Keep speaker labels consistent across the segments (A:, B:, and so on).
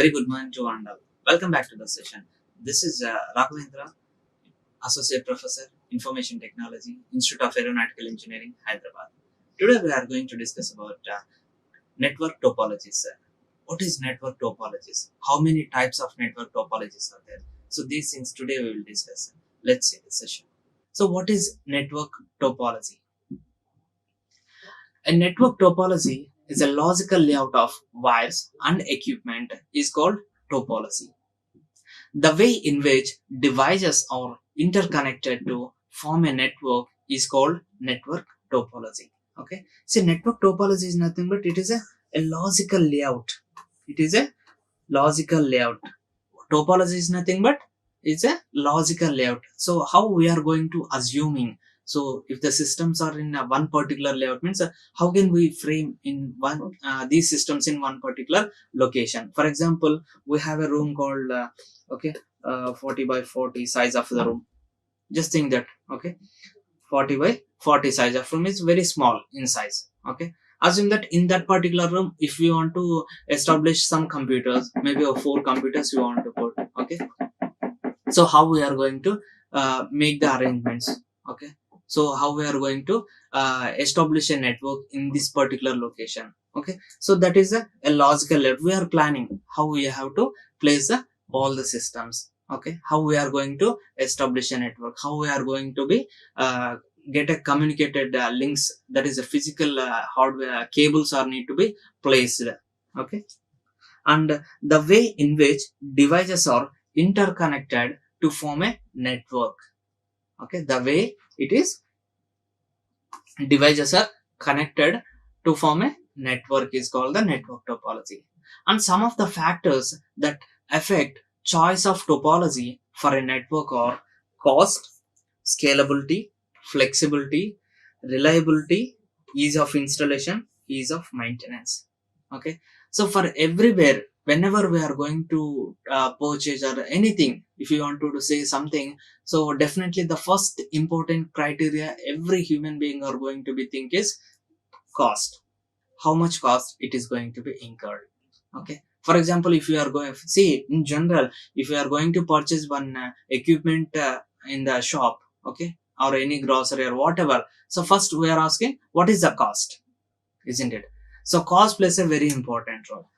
A: Very good morning to Vandal. Welcome back to the session. This is Raghavendra, Associate Professor, Information Technology, Institute of Aeronautical Engineering, Hyderabad. Today we are going to discuss about network topologies. What is network topologies? How many types of network topologies are there? So these things today we will discuss. Let's see the session. So what is network topology? A network topology is a logical layout of wires and equipment is called topology. The way in which devices are interconnected to form a network is called network topology. Okay. See, network topology is nothing but it is a logical layout. It is a logical layout. Topology is nothing but it's a logical layout. So how we are going to assuming, so if the systems are in one particular layout means how can we frame in one these systems in one particular location. For example, we have a room called 40 by 40 size of the room. Just think that, okay, 40 by 40 size of room is very small in size. Okay, assume that in that particular room, if we want to establish some computers, maybe 4 computers we want to put. Okay, so how we are going to make the arrangements. Okay, so how we are going to establish a network in this particular location. Okay, so that is a logical level. We are planning how we have to place all the systems. Okay, how we are going to establish a network, how we are going to be get a communicated links, that is a physical hardware cables are need to be placed. Okay, and the way in which devices are interconnected to form a network. Okay, the way it is devices are connected to form a network is called the network topology. And some of the factors that affect choice of topology for a network are cost, scalability, flexibility, reliability, ease of installation, ease of maintenance. Okay, so for everywhere, whenever we are going to purchase or anything, if you want to say something, so definitely the first important criteria every human being are going to be think is cost. How much cost it is going to be incurred. Okay, for example, if you are going see in general, if you are going to purchase one equipment in the shop, okay, or any grocery or whatever, so first we are asking what is the cost, isn't it? So cost plays a very important role.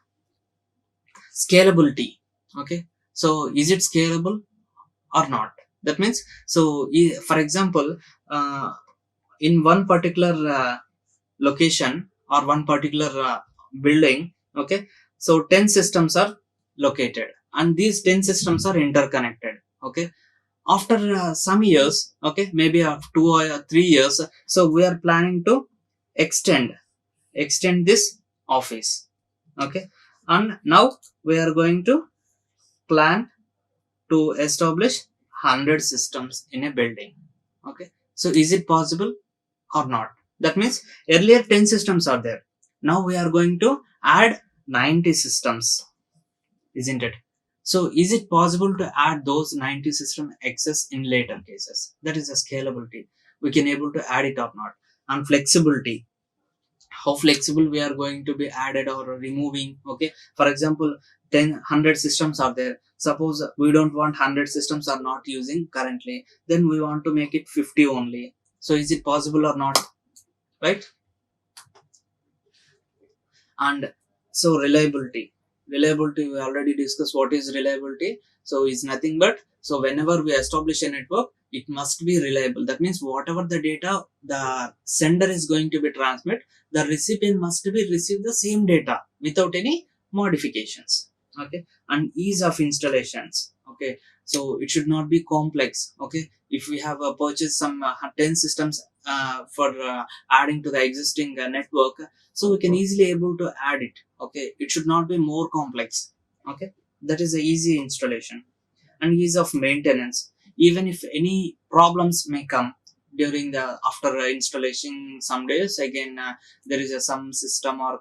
A: Scalability. Okay, so is it scalable or not? That means, so for example, uh, in one particular location or one particular building, okay, so 10 systems are located and these 10 systems are interconnected. Okay, after some years, okay, maybe after 2 or 3 years, so we are planning to extend this office. Okay, and now we are going to plan to establish 100 systems in a building. Okay, so is it possible or not? That means earlier 10 systems are there, now we are going to add 90 systems, isn't it? So is it possible to add those 90 system excess in later cases? That is a scalability, we can able to add it or not. And flexibility, how flexible we are going to be added or removing. Okay, for example, 10 100 systems are there, suppose we don't want 100 systems are not using currently, then we want to make it 50 only. So is it possible or not, right? And so reliability we already discussed what is reliability. So it's nothing but, so whenever we establish a network, it must be reliable. That means whatever the data the sender is going to be transmit, the recipient must be receive the same data without any modifications. Okay, and ease of installations. Okay, so it should not be complex. Okay, if we have purchased some 10 systems for adding to the existing network, so we can easily able to add it. Okay, it should not be more complex. Okay, that is a easy installation. And ease of maintenance, even if any problems may come during the after installation, some days again there is some system or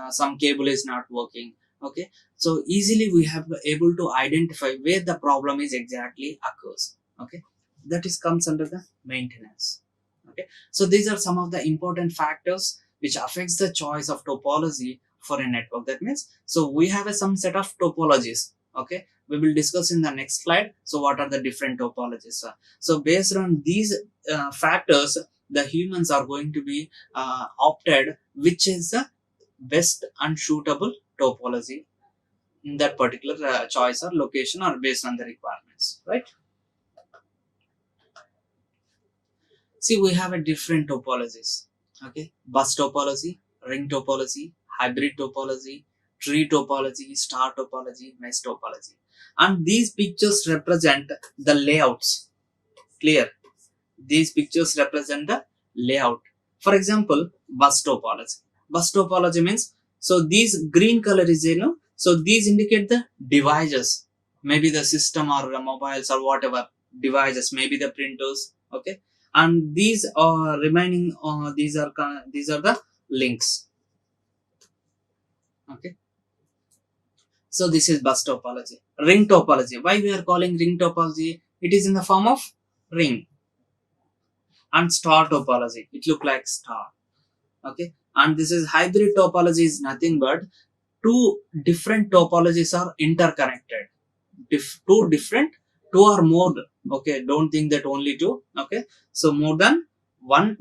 A: some cable is not working. Okay, so easily we have able to identify where the problem is exactly occurs. Okay, that is comes under the maintenance. Okay, so these are some of the important factors which affects the choice of topology for a network. That means, so we have some set of topologies. Okay, we will discuss in the next slide. So what are the different topologies? So based on these factors, the humans are going to be opted which is the best and suitable topology in that particular choice or location or based on the requirements, right? See, we have a different topologies. Okay, bus topology, ring topology, hybrid topology, tree topology, star topology, mesh topology, and these pictures represent the layouts. Clear? These pictures represent the layout. For example, bus topology. Bus topology means, so these green color is, so these indicate the devices, maybe the system or the mobiles or whatever devices, maybe the printers. Okay, and these are remaining. These are the links. Okay, so this is bus topology. Ring topology. Why we are calling ring topology? It is in the form of ring. And star topology, it look like star. Okay, and this is hybrid topology, is nothing but two different topologies are interconnected. Two different, two or more. Okay, don't think that only two. Okay, so more than one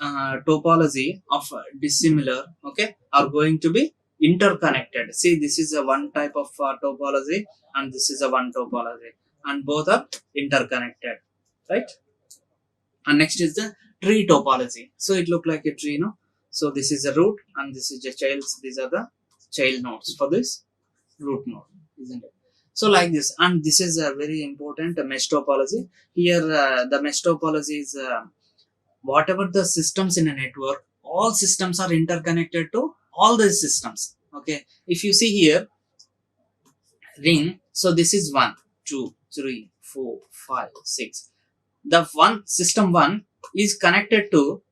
A: topology of dissimilar, okay, are going to be interconnected. See, this is a one type of topology, and this is a one topology, and both are interconnected, right? And next is the tree topology. So it look like a tree, so this is a root and this is the child. These are the child nodes for this root node, isn't it? So like this, and this is a very important mesh topology. Here the mesh topology is whatever the systems in a network, all systems are interconnected to all the systems. Okay, if you see here ring, so this is 1 2 3 4 5 6. The one system 1 is connected to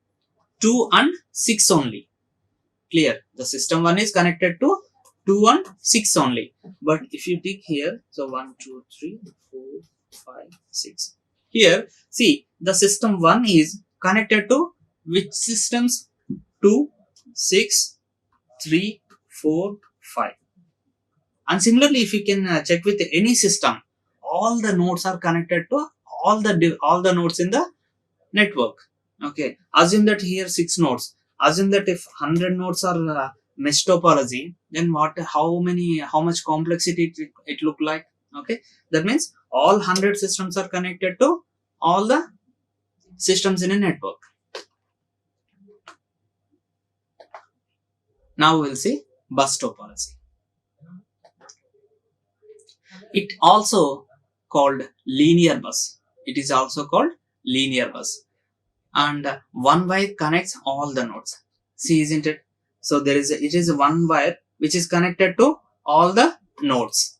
A: 2 and 6 only. Clear? The system 1 is connected to 2 and 6 only. But if you take here, so 1 2 3 4 5 6. Here, see, the system 1 is connected to which systems? 2 6 3 4 5. And similarly, if you can check with any system, all the nodes are connected to all the nodes in the network. Okay, assume that here 6 nodes. Assume that if 100 nodes are mesh topology, then how much complexity it look like? Okay, that means all 100 systems are connected to all the systems in a network. Now we'll see bus topology. It also called linear bus. It is also called linear bus, and one wire connects all the nodes. See, isn't it? So it is one wire which is connected to all the nodes,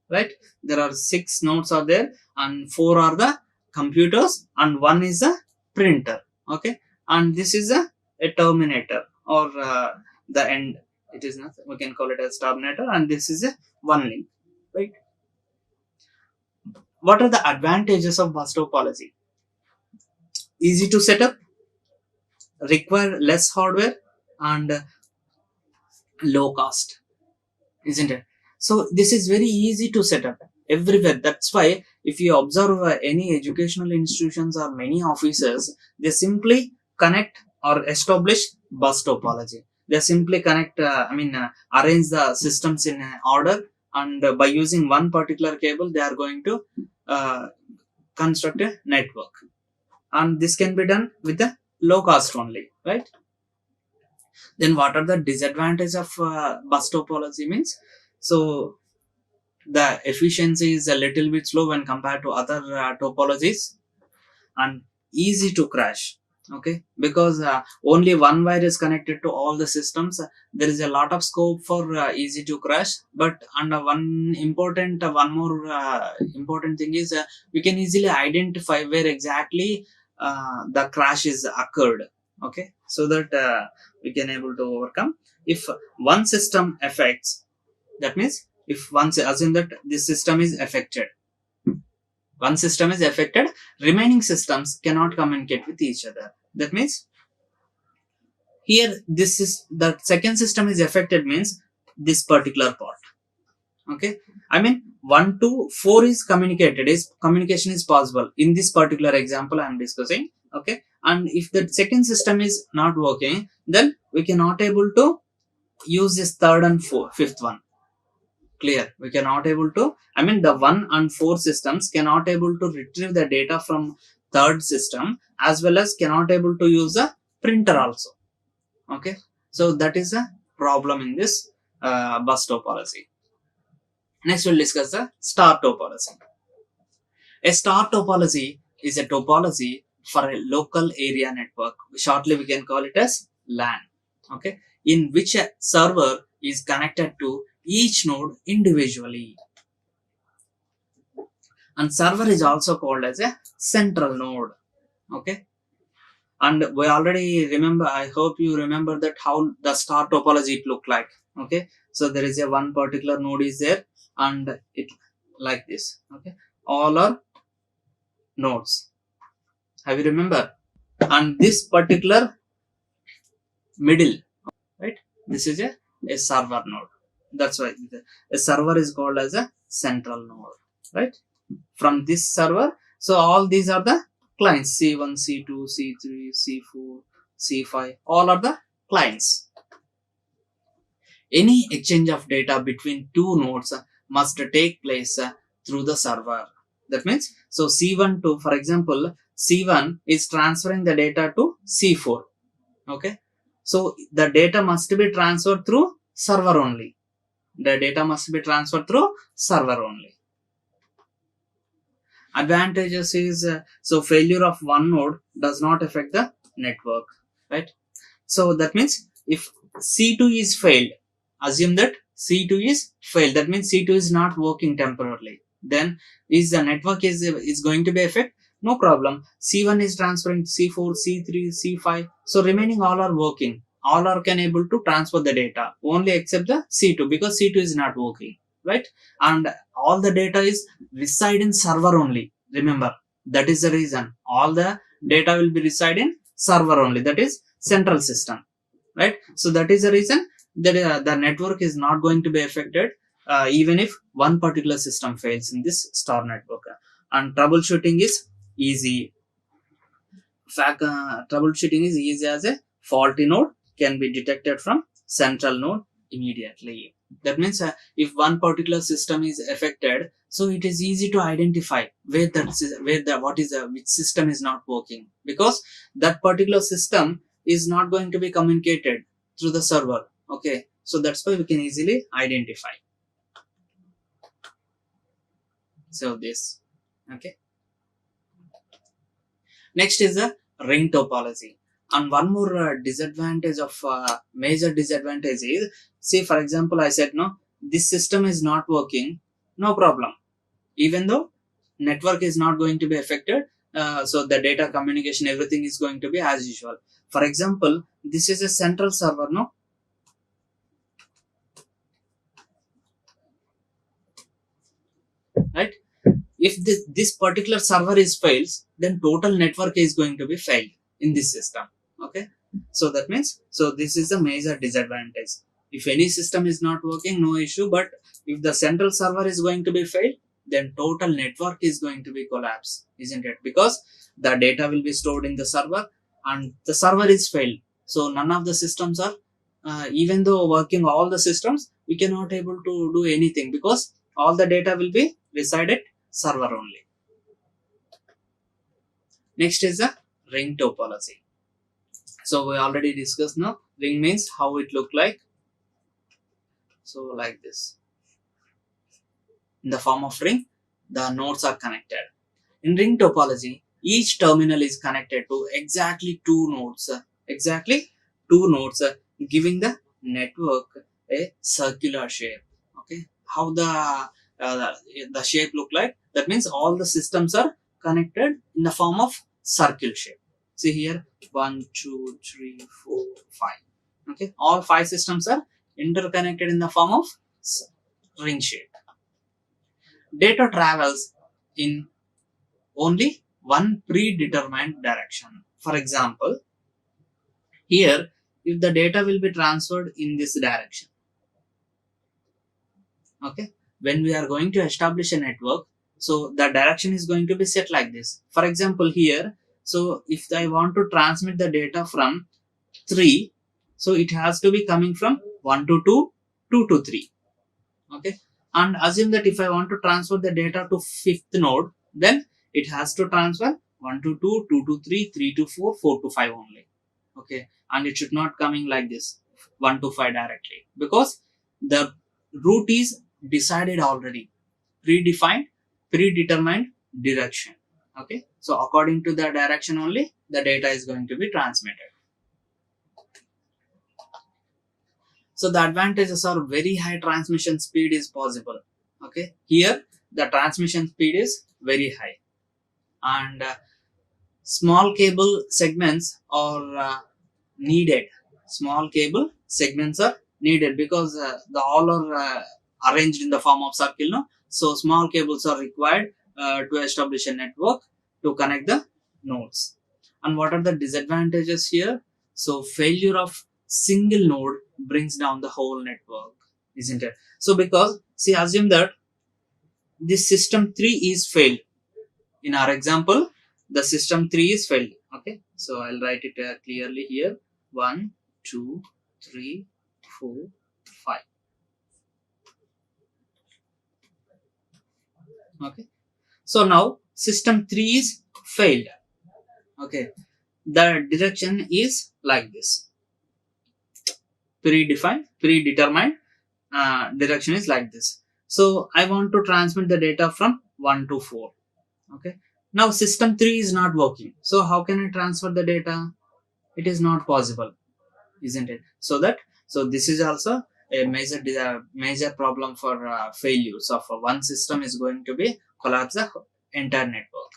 A: right? There are 6 nodes are there, and 4 are the computers, and 1 is a printer. Okay, and this is a terminator or the end. It is not, we can call it as terminator, and this is a one link, right? What are the advantages of bus topology? Easy to set up, require less hardware, and low cost, isn't it? So this is very easy to set up everywhere. That's why if you observe any educational institutions or many offices, they simply connect or establish bus topology. They simply connect, arrange the systems in order, and by using one particular cable, they are going to construct a network. And this can be done with the low cost only, right? Then what are the disadvantages of bus topology means? So the efficiency is a little bit slow when compared to other topologies, and easy to crash. Okay, because only one wire is connected to all the systems, there is a lot of scope for easy to crash. But and one more important thing is we can easily identify where exactly the crash is occurred. Okay, so that we can able to overcome. If one system affects, that means if once assume that this system is affected, one system is affected, remaining systems cannot communicate with each other. That means Here, this is the second system is affected means this particular part. Okay, I mean 1 to 4 is communicated, is communication is possible in this particular example I am discussing. Okay, and if the second system is not working, then we cannot able to use this third and fifth one. Clear, we cannot able to, I mean the 1 and 4 systems cannot able to retrieve the data from third system, as well as cannot able to use a printer also. Okay, so that is a problem in this bus topology. Next we'll discuss the star topology. A star topology is a topology for a local area network, shortly we can call it as LAN. Okay, in which a server is connected to each node individually, and server is also called as a central node. Okay, and we already remember, I hope you remember that how the star topology it look like. Okay, so there is a one particular node is there, and it like this. Okay, all are nodes, have you remember, and this particular middle, right, this is a server node. That's why a server is called as a central node, right? From this server, so all these are the clients, C1, C2, C3, C4, C5, all are the clients. Any exchange of data between two nodes must take place through the server. That means, so C1 to, for example, C1 is transferring the data to C4. Okay, so the data must be transferred through server only. The data must be transferred through server only. Advantages is, so failure of one node does not affect the network, right? So that means if C2 is failed, assume that C2 is failed, that means C2 is not working temporarily, then is the network is going to be affected? No problem, C1 is transferring to C4, C3, C5, so remaining all are working, all are can able to transfer the data, only except the C2, because C2 is not working, right? And all the data is reside in server only, remember, that is the reason all the data will be reside in server only, that is central system, right? So that is the reason that the network is not going to be affected, even if one particular system fails in this star network. And troubleshooting is easy. Fact, troubleshooting is easy, as a faulty node can be detected from central node immediately. That means if one particular system is affected, so it is easy to identify where which system is not working, because that particular system is not going to be communicated through the server. Okay, so that's why we can easily identify. So this, okay. Next is the ring topology. And one more disadvantage of major disadvantage is, see for example I said no, this system is not working, no problem, even though network is not going to be affected, so the data communication everything is going to be as usual. For example, this is a central server, no, right? If this particular server is fails, then total network is going to be failed in this system. Okay, so that means, so this is a major disadvantage. If any system is not working, no issue, but if the central server is going to be failed, then total network is going to be collapse, isn't it? Because the data will be stored in the server and the server is failed, so none of the systems are even though working all the systems, we cannot able to do anything, because all the data will be resided server only. Next is the ring topology. So we already discussed now, ring means how it look like, so like this, in the form of ring, the nodes are connected. In ring topology, each terminal is connected to exactly two nodes, giving the network a circular shape. Okay, how the shape look like, that means all the systems are connected in the form of circle shape. See here, 1 2 3 4 5. Okay, all 5 systems are interconnected in the form of ring shape. Data travels in only one predetermined direction. For example, here if the data will be transferred in this direction. Okay, when we are going to establish a network, so the direction is going to be set like this. For example, here, so if I want to transmit the data from 3, so it has to be coming from 1 to 2, 2 to 3. Okay, and assume that if I want to transfer the data to 5th node, then it has to transfer 1 to 2, 2 to 3, 3 to 4, 4 to 5 only. Okay, and it should not coming like this 1 to 5 directly, because the route is decided already, predefined, predetermined direction. Okay, so according to the direction only the data is going to be transmitted. So the advantages are very high transmission speed is possible. Okay, here the transmission speed is very high, and small cable segments are needed. Small cable segments are needed because the all are arranged in the form of circle, no? So small cables are required to establish a network to connect the nodes. And what are the disadvantages here? So failure of single node brings down the whole network, isn't it? So because, see, assume that this system 3 is failed. In our example, the system 3 is failed. Okay, so I'll write it clearly here. 1, 2, 3, 4, 5. Okay, so now system 3 is failed. Okay, the direction is like this, predetermined direction is like this. So I want to transmit the data from 1 to 4. Okay, now system 3 is not working, so how can I transfer the data? It is not possible, isn't it? So this is also a major problem for failures of one system is going to be collapse the entire network.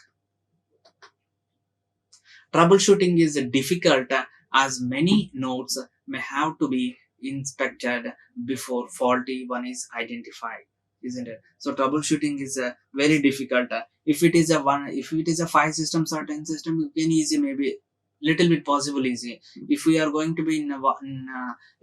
A: Troubleshooting is difficult as many nodes may have to be inspected before faulty one is identified, isn't it? So troubleshooting is very difficult. If it is a 5 systems or 10 system, you can easy, maybe little bit possible easy. If we are going to be in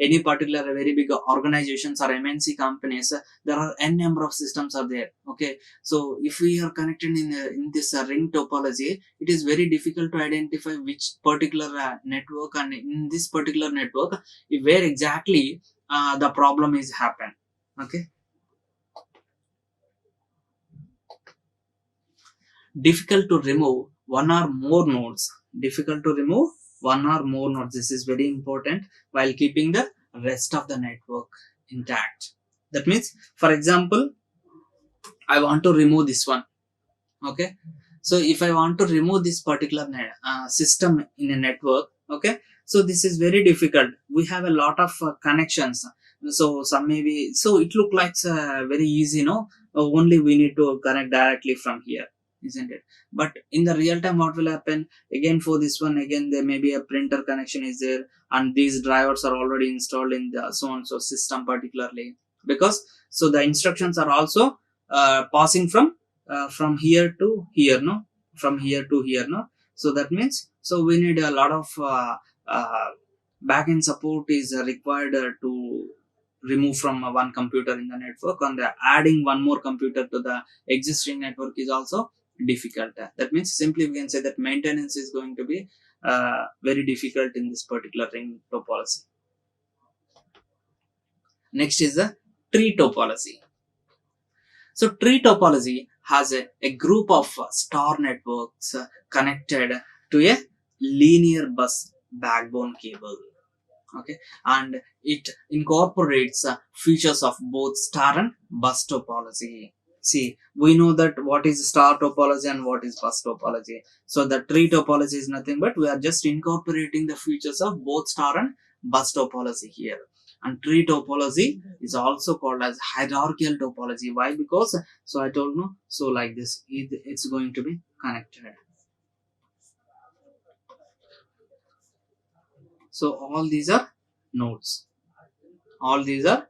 A: any particular very big organizations or MNC companies, there are n number of systems are there. Okay, so if we are connected in this ring topology, it is very difficult to identify which particular network, and in this particular network where exactly the problem is happen. Okay, difficult to remove one or more nodes. Difficult to remove one or more nodes. This is very important while keeping the rest of the network intact. That means, for example, I want to remove this one. Okay, so if I want to remove this particular system in a network, okay, so this is very difficult. We have a lot of connections, so some maybe, so it look like very easy, no? Only we need to connect directly from here, isn't it? But in the real time, what will happen? Again, for this one, again there may be a printer connection is there, and these drivers are already installed in the so and so system particularly, because so the instructions are also passing from here to here, no? From here to here, no? So that means, so we need a lot of backend support is required to remove from one computer in the network, and adding one more computer to the existing network is also difficult. That means simply we can say that maintenance is going to be very difficult in this particular ring topology. Next is the tree topology. So tree topology has a group of star networks connected to a linear bus backbone cable. Okay, and it incorporates features of both star and bus topology. See, we know that what is star topology and what is bus topology. So the tree topology is nothing but we are just incorporating the features of both star and bus topology here. And tree topology is also called as hierarchical topology. Why? Because, so I told you, so like this, it's going to be connected. So all these are nodes. All these are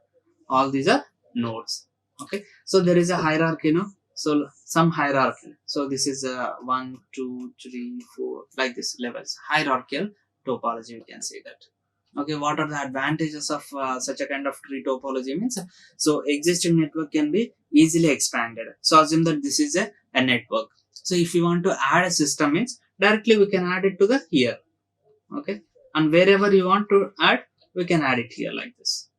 A: nodes. Okay, so there is a hierarchy, no? So some hierarchy. So this is 1, 2, 3, 4, like this levels. Hierarchical topology, we can say that. Okay, what are the advantages of such a kind of tree topology means? So existing network can be easily expanded. So assume that this is a network. So if you want to add a system means directly we can add it to the here. Okay, and wherever you want to add, we can add it here like this.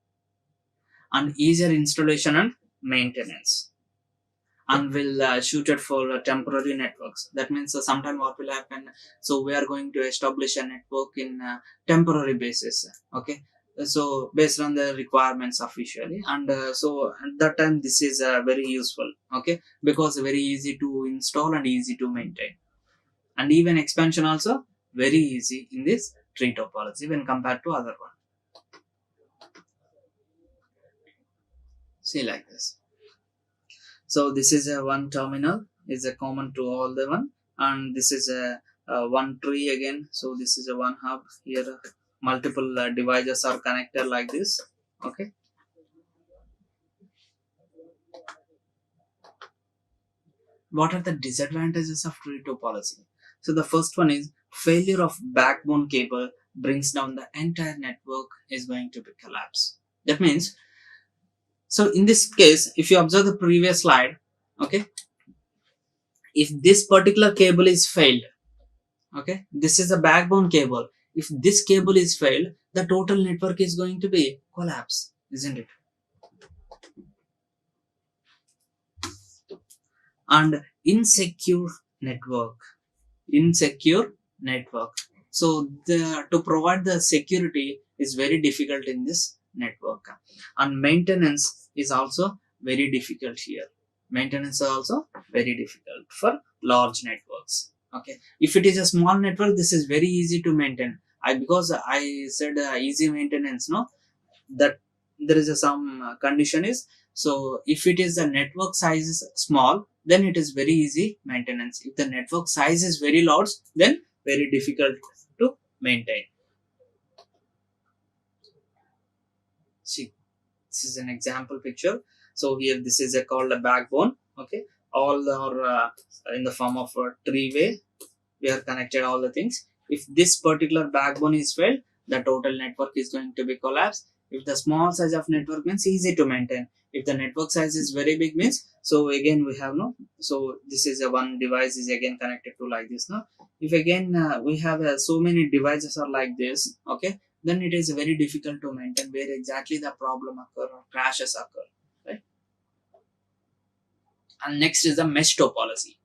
A: And easier installation and maintenance, and will shoot it for temporary networks. That means sometime what will happen, so we are going to establish a network in temporary basis. Okay, so based on the requirements officially, and so at that time this is very useful. Okay, because very easy to install and easy to maintain, and even expansion also very easy in this tree topology when compared to other one. See like this. So this is a one terminal, is a common to all the one, and this is a one tree again. So this is a one hub here. Multiple devices are connected like this. Okay. What are the disadvantages of tree topology? So the first one is failure of backbone cable brings down the entire network, is going to be collapse. That means, so in this case, if you observe the previous slide, okay, if this particular cable is failed, okay, this is a backbone cable. If this cable is failed, the total network is going to be collapse, isn't it? And insecure network, insecure network. So the to provide the security is very difficult in this network, and maintenance is also very difficult here. Maintenance is also very difficult for large networks. Okay, if it is a small network, this is very easy to maintain. I because I said easy maintenance, no, that there is some condition is, so if it is the network size is small, then it is very easy maintenance. If the network size is very large, then very difficult to maintain. See, this is an example picture. So here this is a called a backbone. Okay, all are in the form of a tree way. We are connected all the things. If this particular backbone is failed, the total network is going to be collapsed. If the small size of network means easy to maintain. If the network size is very big means, so again we have no, so this is a one device is again connected to like this. No, if again we have so many devices are like this, okay, then it is very difficult to maintain where exactly the problem occur or crashes occur, right? And next is the mesh topology.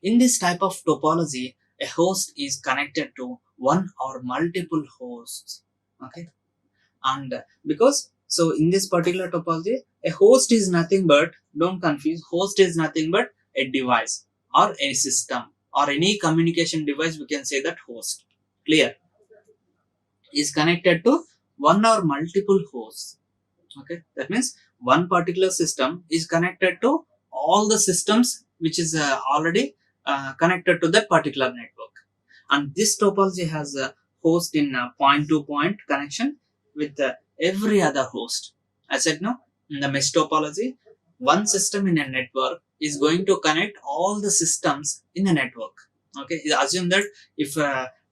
A: In this type of topology, a host is connected to one or multiple hosts. Okay, and because so in this particular topology, a host is nothing but, don't confuse, host is nothing but a device or a system or any communication device. We can say that host. Clear? Is connected to one or multiple hosts. Okay, that means one particular system is connected to all the systems which is already connected to that particular network, and this topology has a host in point to point connection with every other host. I said no, in the mesh topology, one system in a network is going to connect all the systems in a network. Okay, assume that if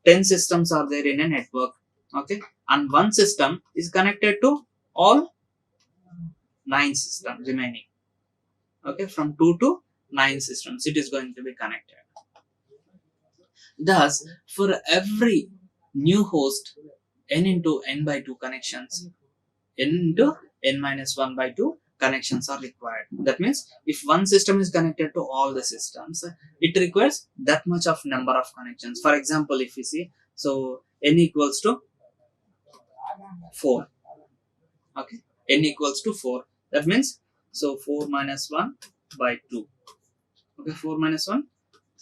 A: 10 systems are there in a network, okay, and one system is connected to all 9 systems remaining. Okay, from 2 to 9 systems it is going to be connected. Thus, for every new host, n into n by 2 connections, n into n minus 1 by 2 connections are required. That means if one system is connected to all the systems, it requires that much of number of connections. For example, if we see, so n equals to 4. Okay, n equals to 4. That means, so 4 minus 1 by 2. Okay, 4 minus 1,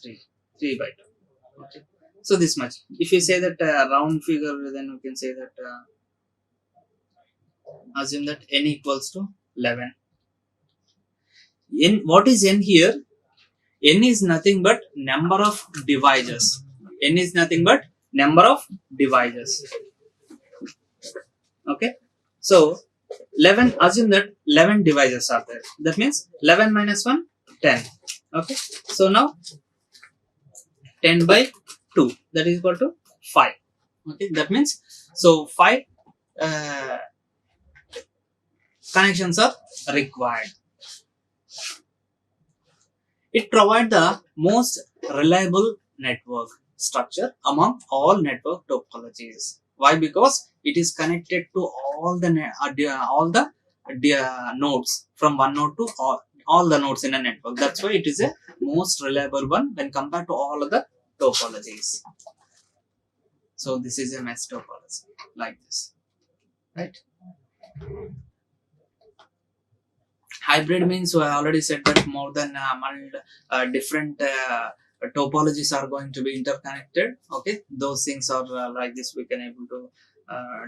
A: 3. 3 by 2. Okay. So this much. If you say that round figure, then we can say that assume that n equals to 11. N, what is n here? N is nothing but number of devices. N is nothing but number of devices. Okay. So 11, assume that 11 devices are there. That means 11 minus 1, 10. Okay. So now 10 by 2, that is equal to 5. Okay, that means so 5 uh, connections are required. It provides the most reliable network structure among all network topologies. Why? Because it is connected to all the nodes from one node to all the nodes in a network. That's why it is a most reliable one when compared to all other topologies. So this is a mesh topology like this, right? Hybrid means, so I already said that more than different topologies are going to be interconnected. Okay, those things are like this. We can able to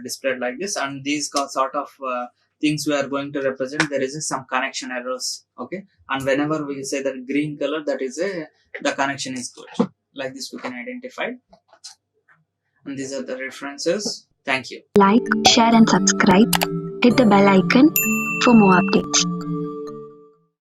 A: display it like this, and these sort of things we are going to represent. There is some connection errors. Okay, and whenever we say that green color, that is a the connection is good. Like this, we can identify, and these are the references. Thank you.
B: Like, share and subscribe. Hit the bell icon for more updates.